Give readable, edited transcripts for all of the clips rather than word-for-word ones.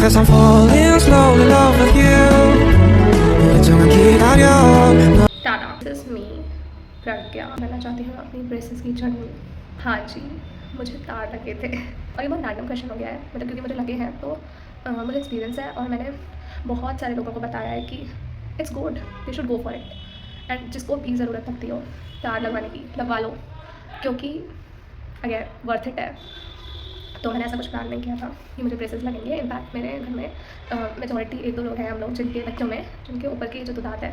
Guess I'm falling slowly in love with you. 정한 기다려. Tata, this is me Pragya. कहना चाहती हूँ अपनी ब्रेसेस की जर्नी। हाँ जी, मुझे तार लगे थे और ये बहुत रैंडम क्वेश्चन हो गया है, मतलब क्योंकि मुझे लगे हैं तो मुझे एक्सपीरियंस है और मैंने बहुत सारे लोगों को बताया है कि it's good, you should go for it. And जिसको भी ज़रूरत लगती हो तार लगवाने की, लगवा लो, क्योंकि अगर वर्थ इट है। तो मैंने ऐसा कुछ प्लान नहीं किया था कि मुझे ब्रेसेस लगेंगे। इनफैक्ट मेरे घर में मेजॉरिटी एक दो लोग हैं हम लोग जिनके बच्चों में जिनके ऊपर के जो दांत है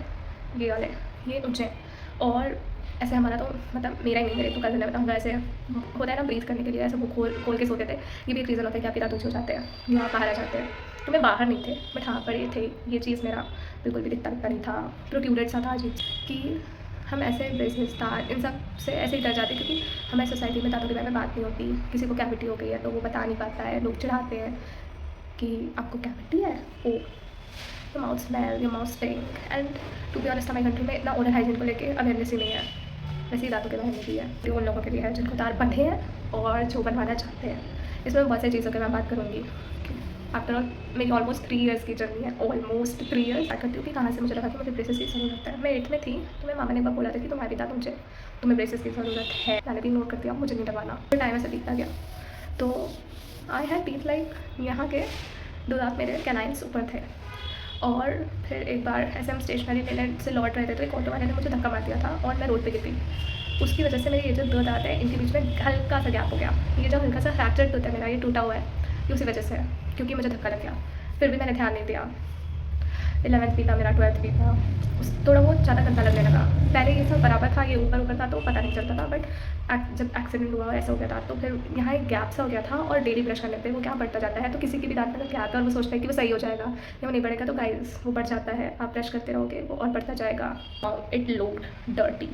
ये वाले, ये ऊँचे। और ऐसे हमारा तो मतलब मेरा ही नहीं, मेरे तो कज़न है, मतलब ऐसे होता है ना ब्रीथ करने के लिए ऐसे वो खोल के सोते थे। ये भी एक रीज़न होता है कि आपके दांत ऊँचे हो जाते हैं या बाहर आ जाते हैं। तो मैं बाहर नहीं थे, बट हाँ पर ये थे। ये चीज़ मेरा बिल्कुल भी दिखता नहीं था, प्रोट्यूडेड सा था अजीब कि हम ऐसे ब्रेसलेट्स तार इन सब से ऐसे ही डर जाते, क्योंकि हमारी सोसाइटी में दांतों के बारे में बात नहीं होती। किसी को कैविटी हो गई है तो वो बता नहीं पाता है, लोग चिढ़ाते हैं कि आपको कैविटी है, oh your mouth smell, your mouth stink. And to be honest हमारी कंट्री में इतना ओरल हाइजीन को लेके अवेयरनेस ही नहीं है। वैसे ही दांतों के बारे में भी है, ये उन लोगों के लिए है जिनको तार बंधे हैं और जो बनवाना चाहते हैं। इसमें बहुत सारी चीज़ों की मैं बात करूँगी। आफ्टर ऑल मेरी ऑलमोस्ट 3 ईयर्स की जर्नी है, ऑलमोस्ट 3 ईयर्स। क्या करती हूँ कि कहाँ से मुझे लगा कि मुझे ब्रेसेस की ज़रूरत है। मैं 8th में थी तो मेरे मामा ने एक बार बोला था कि तुम्हारे दांत मुझे, तुम्हें ब्रेसेस की ज़रूरत है। मैंने भी नोट कर दिया, मुझे नहीं लगवाना। फिर टाइम ऐसा बीतता गया तो आई हैड टीथ लाइक यहाँ के 2 दांत मेरे कैनाइन्स ऊपर थे। और फिर एक बार ऐसे हम स्टेशनरी लेने से लौट रहे थे तो एक ऑटो वाले ने मुझे धक्का मार दिया था और मैं रोड पे गिर गई। उसकी वजह से मेरे ये जो 2 दांत है इनके बीच में हल्का सा गैप हो गया। ये जो हल्का सा फ्रैक्चर होता है मेरा, ये टूटा हुआ है, ये उसी वजह से है, क्योंकि मुझे धक्का लग गया। फिर भी मैंने ध्यान नहीं दिया। 11th भी था मेरा, 12th भी था, थोड़ा बहुत ज़्यादा गंदा लगने लगा। पहले ये सब बराबर था, ये ऊपर ऊपर था तो पता नहीं चलता था, बट जब एक्सीडेंट हुआ और ऐसा हो गया था तो फिर यहाँ एक गैप सा हो गया था। और डेली ब्रश करने पे वो गैप बढ़ता जाता है। तो किसी की भी दांत में अगर गैप है और वो सोचता है कि वो सही हो जाएगा या वो नहीं बढ़ेगा, तो गाइस वो बढ़ जाता है। आप ब्रश करते रहोगे वो और बढ़ता जाएगा। इट लुक्ड डर्टी,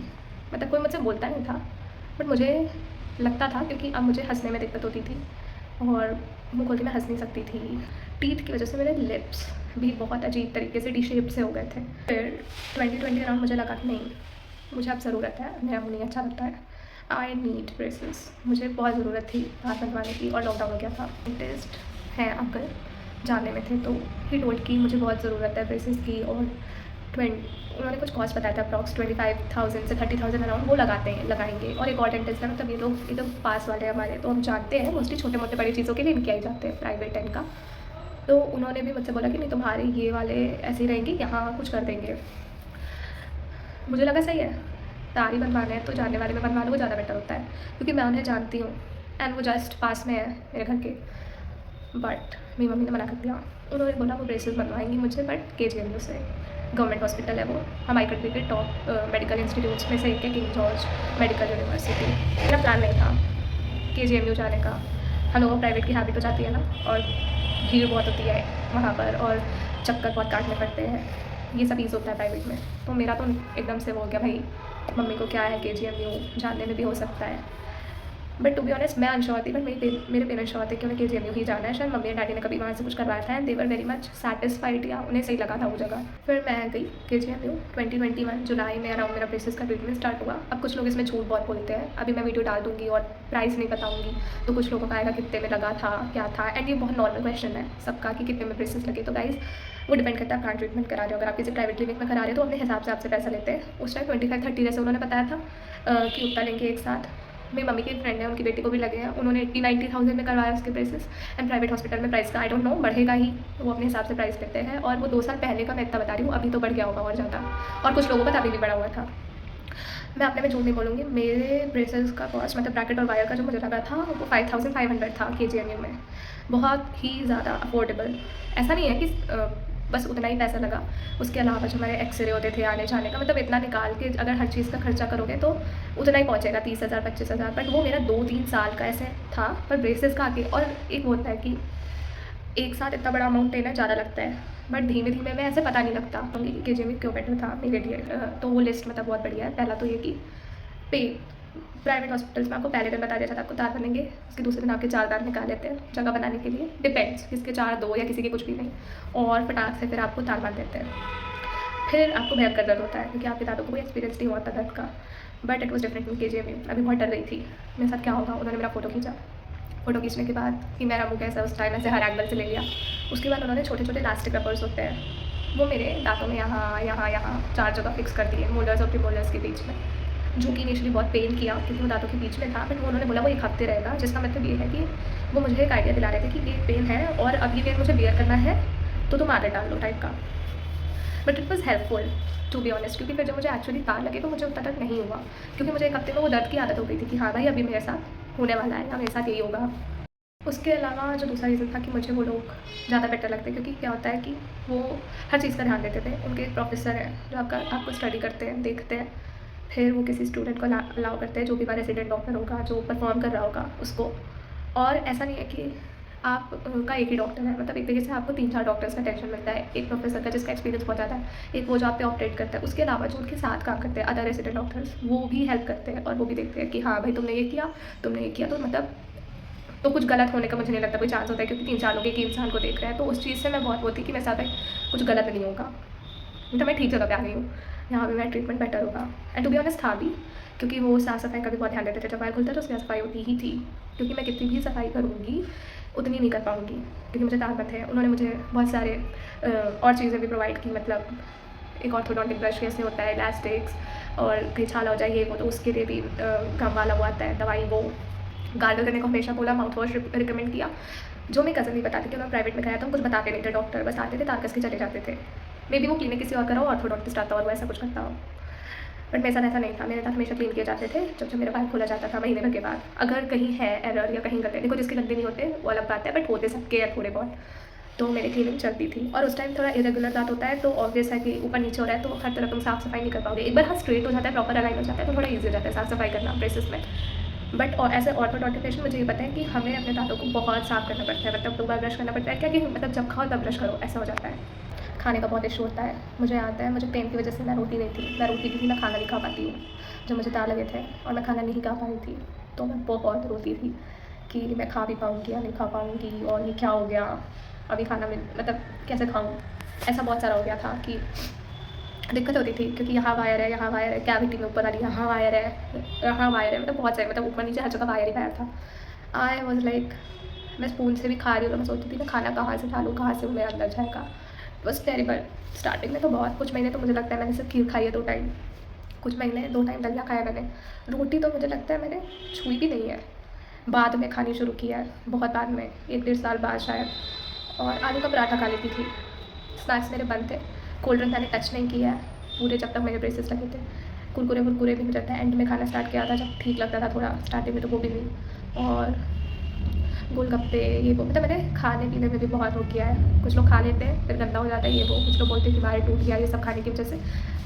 मतलब कोई मुझसे बोलता नहीं था बट मुझे लगता था, क्योंकि अब मुझे हंसने में दिक्कत होती थी और मुँह खोल के मैं हंस नहीं सकती थी। टीथ की वजह से मेरे लिप्स भी बहुत अजीब तरीके से डी शेप से हो गए थे। फिर 2020 अराउंड मुझे लगा कि नहीं, मुझे अब ज़रूरत है, मेरा मुँह नहीं अच्छा लगता है, आई नीड ब्रेसेस। मुझे बहुत ज़रूरत थी दांत बनवाने की और लॉकडाउन हो गया था। टेस्ट है अंकल जानने में थे तो ही टोल्ड कि मुझे बहुत ज़रूरत है ब्रेसेस की। और उन्होंने कुछ कॉस्ट बताया था, अप्रॉक्स 25,000 से 30,000 अराउंड वो लगाएंगे। और एक और डेंटिस्ट है, मतलब ये लोग पास वाले हमारे, तो हम जानते हैं मोस्टली छोटे मोटे बड़ी चीज़ों के लिए इनके आई जाते हैं प्राइवेट एंड का। तो उन्होंने भी मुझसे बोला कि नहीं तुम्हारे ये वाले ऐसे ही रहेंगे, यहाँ कुछ कर देंगे। मुझे लगा सही है, तार ही बनवाने हैं तो जानने वाले में बनवा लो, वो ज़्यादा बेटर होता है, क्योंकि मैं उन्हें जानती हूँ एंड वो जस्ट पास में है मेरे घर के। बट मेरी मम्मी ने मना कर दिया। उन्होंने बोला वो ब्रेसेस बनवाएंगी मुझे, बट KGMU से, गवर्नमेंट हॉस्पिटल है वो, हमारी कंट्री के टॉप मेडिकल इंस्टीट्यूट्स में से एक है, किंग जॉर्ज मेडिकल यूनिवर्सिटी। मेरा प्लान नहीं था KGMU जाने का। हम लोगों को प्राइवेट की हैबिट हो जाती है ना, और भीड़ बहुत होती है वहाँ पर और चक्कर बहुत काटने पड़ते हैं, ये सब चीज़ होता है प्राइवेट में। तो मेरा तो एकदम से वो हो गया भाई, मम्मी को क्या है KGMU जानने में भी हो सकता है। बट टू बी ऑनेस्ट मैं अनश्योर थी, बट मेरे पेरेंट्स श्योर थे कि उन्हें KGMU ही जाना है। शायद मम्मी और डैडी ने कभी वहाँ से कुछ करवाया था and they were very much satisfied, या उन्हें सही लगा था वो जगह। फिर मैं गई KGMU 2021 जुलाई में अराउंड मेरा ब्रेसेस का ट्रीटमेंट स्टार्ट हुआ। अब कुछ लोग इसमें झूठ बहुत बोलते हैं, अभी मैं वीडियो डाल दूँगी और प्राइस नहीं बताऊँगी, तो कुछ लोगों का आएगा कितने में लगा था, क्या था। एंड ये बहुत नॉर्मल क्वेश्चन है सबका कि कितने में ब्रेसेस लगे। तो गाइज वो डिपेंड करता है आप कहाँ ट्रीटमेंट करा रहे हो। अगर आप किसी प्राइवेट क्लिनिक में करा रहे हो तो अपने हिसाब से आपसे पैसा लेते हैं। उस टाइम 25-30 जैसे उन्होंने बताया था कि उतना लेंगे एक साथ। मेरी मम्मी की फ्रेंड है, उनकी बेटी को भी लगे हैं, उन्होंने 80-90,000 में करवाया उसके ब्रेसेस। एंड प्राइवेट हॉस्पिटल में प्राइस का आई डोंट नो, बढ़ेगा ही, वो अपने हिसाब से प्राइस लेते हैं। और वो 2 साल पहले का मैं इतना बता रही हूँ, अभी तो बढ़ गया होगा और ज़्यादा, और कुछ लोगों का अभी भी बढ़ा हुआ था। मैं अपने में झूठ नहीं बोलूँगी, मेरे ब्रेसेस का कॉस्ट मतलब ब्रैकेट और वायर का जो मुझे लगा था वो 5,500 था KGMU में। बहुत ही ज़्यादा अफोर्डेबल, ऐसा नहीं है कि बस उतना ही पैसा लगा। उसके अलावा जो हमारे एक्सरे होते थे आने जाने का, मतलब इतना निकाल के अगर हर चीज़ का खर्चा करोगे तो उतना ही पहुँचेगा 30,000-25,000। बट वो मेरा 2-3 साल का ऐसे था पर ब्रेसेस का आके। और एक होता है कि एक साथ इतना बड़ा अमाउंट लेना ज़्यादा लगता है, बट धीमे धीमे में ऐसे पता नहीं लगता कि KGMU क्यों बेटर था मेरे लिए। तो वो लिस्ट मतलब बहुत बढ़िया है। पहला तो ये कि पे प्राइवेट हॉस्पिटल्स में आपको पहले दिन बता दिया जाता है आपको तार बनेंगे, उसके दूसरे दिन आपके 4 दांत निकाल लेते हैं जगह बनाने के लिए, डिपेंड्स किसके 4-2 या किसी के कुछ भी नहीं, और फटाक से फिर आपको तार बांध देते हैं। फिर आपको भयंकर दर्द होता है क्योंकि आपके दांतों को कोई एक्सपीरियंस नहीं हुआ था दर्द का। But it was different in KGMU। अभी बहुत डर रही थी मेरे साथ क्या होगा। उन्होंने मेरा फ़ोटो खींचा, फ़ोटो खींचने के बाद कि मेरा मुँह कैसा है उस टाइम ऐसे हर एंगल से ले लिया। उसके बाद उन्होंने छोटे छोटे इलास्टिक रबर्स होते हैं वो मेरे दाँतों में यहाँ यहाँ यहाँ 4 जगह फिक्स कर दिए, मोलर्स और प्रीमोलर्स के बीच में, जो कि इनिशियली बहुत पेन किया क्योंकि वो दाँतों के बीच में था। बट वो उन्होंने बोला वो 1 हफ्ते रहेगा, जिसका मतलब ये है कि वो मुझे एक आइडिया दिला रहे थे कि ये पेन है और अब ये पेन मुझे बियर करना है तो तुम आदत डाल लो टाइप का। But it was helpful to be honest, क्योंकि फिर जब मुझे एक्चुअली तार लगे तो मुझे उतना तक नहीं हुआ, क्योंकि मुझे 1 हफ्ते में वो दर्द की आदत हो गई थी कि हाँ भाई अभी मेरे साथ होने वाला है या मेरे साथ यही होगा। उसके अलावा जो दूसरा रीज़न था कि मुझे वो लोग ज़्यादा बेटर लगते हैं, क्योंकि क्या होता है कि वो हर चीज़ का ध्यान देते थे। उनके एक प्रोफेसर हैं जो आपको स्टडी करते हैं, देखते हैं, फिर वो किसी स्टूडेंट को अलाउ करते हैं जो भी रेसिडेंट डॉक्टर होगा जो परफॉर्म कर रहा होगा उसको। और ऐसा नहीं है कि आप का एक ही डॉक्टर है, मतलब एक तरीके से आपको 3-4 डॉक्टर्स का टेंशन मिलता है। एक प्रोफेसर का जिसका एक्सपीरियंस बहुत ज़्यादा है, एक वो जो आप पे ऑपरेट करता है, उसके अलावा जो उनके साथ काम करते हैं अदर रेसिडेंट डॉक्टर्स वो भी हेल्प करते हैं और वो भी देखते हैं कि हाँ भाई तुमने ये किया, तुमने ये किया, तो मतलब तो कुछ गलत होने का मुझे नहीं लगता कोई चांस होता है, क्योंकि 3-4 लोग एक ही इंसान को देख रहे हैं। तो उस चीज़ से मैं बहुत वो थी कि मेरे साथ कुछ गलत नहीं होगा, मतलब मैं ठीक जगह पे आ गई हूँ, यहाँ पे मेरा ट्रीटमेंट बेटर होगा। एंड टू बी ऑनेस्ट था भी, क्योंकि वो साफ़ सफाई का भी बहुत ध्यान देते थे। जब बाहर खुलता तो उसकी सफाई होती ही थी, क्योंकि मैं कितनी भी सफाई करूँगी उतनी नहीं कर पाऊँगी, क्योंकि मुझे ताकत है। उन्होंने मुझे बहुत सारे और चीज़ें भी प्रोवाइड की, मतलब एक ऑर्थोडोंटिक ब्रश कैसे होता है, इलास्टिक्स, और कहीं छाला हो जाए ये वो, तो उसके लिए भी गम वाला वो आता है दवाई, वो गार्गल करने को हमेशा बोला, माउथ वॉश रिकमेंड किया, जो मैं कज़न नहीं बताती कि मैं प्राइवेट में गया था, कुछ बताते नहीं थे डॉक्टर, बस आते थे तार कस के चले जाते थे। मे बी वो क्लिनिक किसी और करा हो, ऑर्थोडोंटिस्ट आता और वो ऐसा कुछ करता हो, बट मेरे साथ ऐसा नहीं था। मेरे साथ हमेशा क्लीन किए जाते थे जब मेरा बाल खोला जाता था महीने भर के बाद। अगर कहीं है एरर या कहीं गंदे, देखो जिसके गंदे नहीं होते वो अलग बात है, बट होते सबके हैं थोड़े बहुत, तो मेरी क्लीनिंग चलती थी। और उस टाइम थोड़ा इरेगुलर दांत होता है तो ऑब्वियस है कि ऊपर नीचे हो रहा है तो हर तरह तुम साफ़ सफाई नहीं कर पाओगे। एक बार हाँ स्ट्रेट हो जाता है, प्रॉपर अलाइन हो जाता है तो थोड़ा ईजी हो जाता है साफ़ सफाई करना ब्रेसेस में। बट और ऐसे ऑर्थोडोंटिक पेशेंट मुझे ये पता है कि हमें अपने दांतों को बहुत साफ़ करना पड़ता है, मतलब 2 बार ब्रश करना पड़ता है, क्या कि मतलब जब खाओ तब ब्रश करो, ऐसा हो जाता है। खाने का बहुत इशू होता है, मुझे आता है, मुझे पेन की वजह से मैं रोती नहीं थी, मैं रोती थी, मैं खाना नहीं खा पाती हूँ। जब मुझे तार लगे थे और मैं खाना नहीं खा पा रही थी तो मैं बहुत रोती थी कि मैं खा भी पाऊँगी या नहीं खा पाऊँगी, और ये क्या हो गया, अभी खाना में मतलब कैसे खाऊँ। ऐसा बहुत सारा हो गया था कि दिक्कत होती थी, क्योंकि यहाँ वायर है, यहाँ वायर है, कैविटी में ऊपर वाली यहाँ वायर है, यहाँ वायर है, मतलब बहुत सारे, मतलब ऊपर नीचे हर जगह वायर ही वायर था। आई वॉज लाइक, मैं स्पून से भी खा रही हूँ तो मैं सोचती थी मैं खाना कहाँ से डालूँ, कहाँ से वो मेरे अंदर जाएगा। बस टेरिबल। स्टार्टिंग में तो बहुत, कुछ महीने तो मुझे लगता है मैंने सिर्फ खीर खाई है 2 टाइम, कुछ महीने 2 टाइम दलिया खाया मैंने। रोटी तो मुझे लगता है मैंने छुई भी नहीं है, बाद में खानी शुरू किया है, बहुत बाद में, 1-1.5 साल बाद शायद। और आलू का पराठा खा लेती थी। स्नैक्स मेरे बंद थे, कोल्ड ड्रिंक मैंने टच नहीं किया है पूरे जब तक मेरे ब्रेसेस लगे थे। कुरकुरे वुरकुरे भी हो जाता है, एंड में खाना स्टार्ट किया था जब ठीक लगता था थोड़ा, स्टार्टिंग में तो वो भी नहीं। और गोलगप्पे ये वो, मतलब मैंने खाने पीने में भी बहुत वो किया है। कुछ लोग खा लेते हैं फिर गंदा हो जाता है ये वो, कुछ लोग बोलते हैं कि बाहर टूट गया, ये सब खाने की वजह से।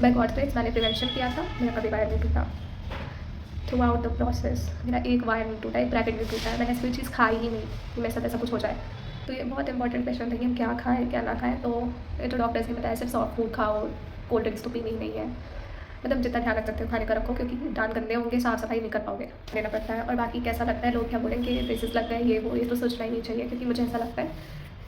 बाय गॉड ग्रेस मैंने प्रिवेंशन किया था, मेरा कभी बाहर नहीं टूटा। थ्रू आउट द प्रोसेस मेरा एक वायर नहीं टूटा, एक ब्रैकेट नहीं टूटा है। मैंने ऐसी कोई चीज़ खाई ही नहीं कि मेरे साथ ऐसा कुछ हो जाए। तो ये बहुत इंपॉर्टेंट क्वेश्चन था कि हम क्या खाएं क्या ना खाएं। तो ये तो डॉक्टर्स ने बताया सिर्फ सॉफ्ट फूड खाओ, कोल्ड ड्रिंक्स तो पीनी ही नहीं है, मतलब जितना ध्यान रख सकते हो खाने का रखो, क्योंकि दांत गंदे होंगे, साफ़ सफाई नहीं कर पाओगे, लेना पड़ता है। और बाकी कैसा लगता है, लोग क्या बोलेंगे ब्रेसेस लग गए ये वो, ये तो सोचना ही नहीं चाहिए, क्योंकि मुझे ऐसा लगता है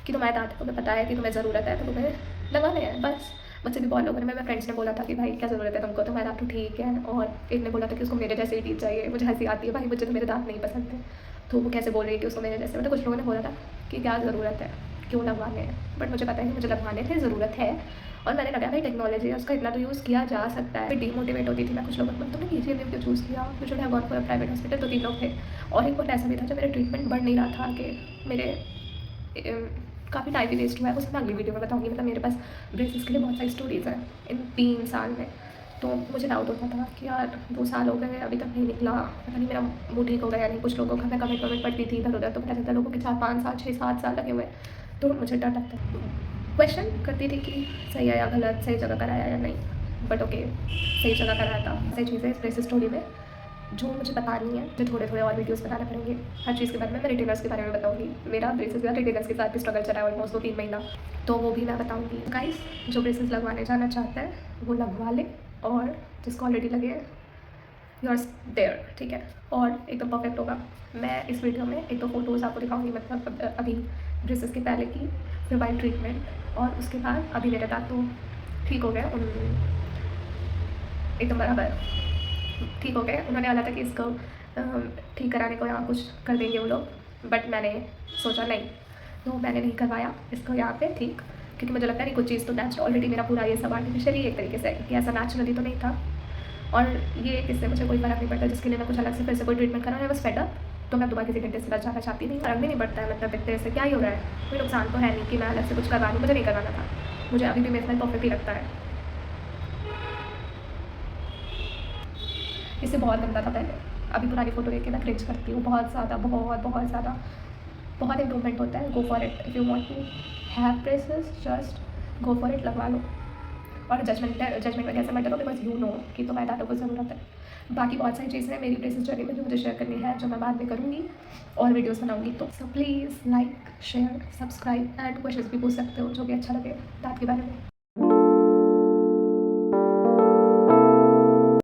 कि तुम्हारे दांत है, तुम्हें पता है कि तुम्हें ज़रूरत है तो तुम्हें लगाने हैं बस। मुझसे भी बहुत लोगों ने, मेरे फ्रेंड्स ने बोला था कि भाई क्या ज़रूरत है तुमको, तुम्हारे दांत तो ठीक है, और एक ने बोला था कि उसको मेरे जैसे ही टीथ चाहिए। मुझे हंसी आती है, भाई मुझे तो मेरे दांत नहीं पसंद थे, तो वो कैसे बोल रही है कि उसको मेरे जैसे। मतलब कुछ लोगों ने बोला था कि क्या ज़रूरत है, क्यों लगवाने हैं, बट मुझे पता है कि मुझे लगवाने थे, ज़रूरत है। और मैंने लगा भाई टेक्नोलॉजी है, उसका इतना तो यूज़ किया जा सकता है। डीमोटिवेट होती थी मैं, कुछ लोगों को तुमने पीजीएमएम क्यों चूज़ किया, you should have gone for a private hospital. 2-3 लोग थे, और एक पॉइंट ऐसा भी था जब मेरा ट्रीटमेंट बढ़ नहीं रहा था, कि मेरे काफ़ी टाइम भी वेस्ट हुआ है, उसमें अगली वीडियो में बताऊँगी। मतलब मेरे पास ब्रेसेस के लिए बहुत सारी स्टोरीज़ हैं इन 3 साल में। तो मुझे डाउट होता था कि यार 2 साल हो गए अभी तक नहीं निकला, पता नहीं मेरा मूड ठीक हो गया या नहीं। कुछ लोगों का मैं कमेंट पढ़ती थी इधर उधर, तो पता चलता लोगों के 4-5 साल 6-7 साल लगे हुए, तो मुझे डर लगता है। क्वेश्चन करती थी कि सही है या गलत, सही जगह कराया या नहीं, बट ओके सही जगह कराया था। सही चीज़ें इस ब्रेसेस स्टोरी में जो मुझे बतानी है, जो थोड़े और वीडियोस बनाने पड़ेंगे हर चीज़ के बारे में। मैं रिटेलर्स के बारे में बताऊँगी, मेरा ब्रेसेस का रिटेलर्स के साथ भी स्ट्रगल चला है ऑलमोस्ट 2-3 महीना, तो वो भी मैं बताऊँगी। गाइस जो ब्रेसेस लगवाने जाना चाहता है वो लगवा ले, और जिसको ऑलरेडी लगे यू आर देयर, ठीक है, और एकदम परफेक्ट होगा। मैं इस वीडियो में एक तो फोटोज़ आपको दिखाऊंगी, मतलब अभी ब्रेसेस के पहले की, फिर बाय ट्रीटमेंट, और उसके बाद अभी मेरे दांत तो ठीक हो गए, एकदम बराबर ठीक हो गए। उन्होंने बोला था कि इसको ठीक कराने को यहाँ कुछ कर देंगे वो लोग, बट मैंने सोचा नहीं, तो मैंने नहीं करवाया इसको यहाँ पे, ठीक, क्योंकि मुझे लगता है कि कुछ चीज़ तो नेचुरल, ऑलरेडी मेरा पूरा ये सब आर्टिफिशियली एक तरीके से कि ऐसा नेचुरली तो नहीं था, और ये किससे मुझे कोई फ़र्क नहीं पड़ता, जिसके लिए मैं कुछ अलग से फिर से कोई ट्रीटमेंट करा है बस फेड अप, तो मैं दोबारा किसी डेंटिस्ट के पास जाना चाहती नहीं। फर्क भी नहीं पड़ता है, मतलब इतने से क्या ही हो रहा है, कोई नुकसान तो है नहीं कि मैं अलग से कुछ करवा लूँ, मुझे नहीं करवाना था, मुझे अभी भी मेरे स्माइल परफेक्ट ही लगता है। इससे बहुत गंदा था पहले, अभी पुरानी फ़ोटो देख के मैं क्रिंज करती हूँ बहुत ज़्यादा, बहुत ज़्यादा, बहुत इम्प्रूवमेंट होता है। Go for it, if you want to have braces just go for it, लगवा लो, और जजमेंट वगैरह से मत डरो, बिकॉज यू नो कि तुम्हारे दांतों को ज़रूरत है। बाकी बहुत सारी चीज़ें हैं मेरी ब्रेसेस जर्नी में जो मुझे शेयर करनी है, जो मैं बाद में करूँगी और वीडियोस बनाऊँगी, तो so please like share subscribe and questions भी पूछ सकते हो जो भी अच्छा लगे दांत के बारे में।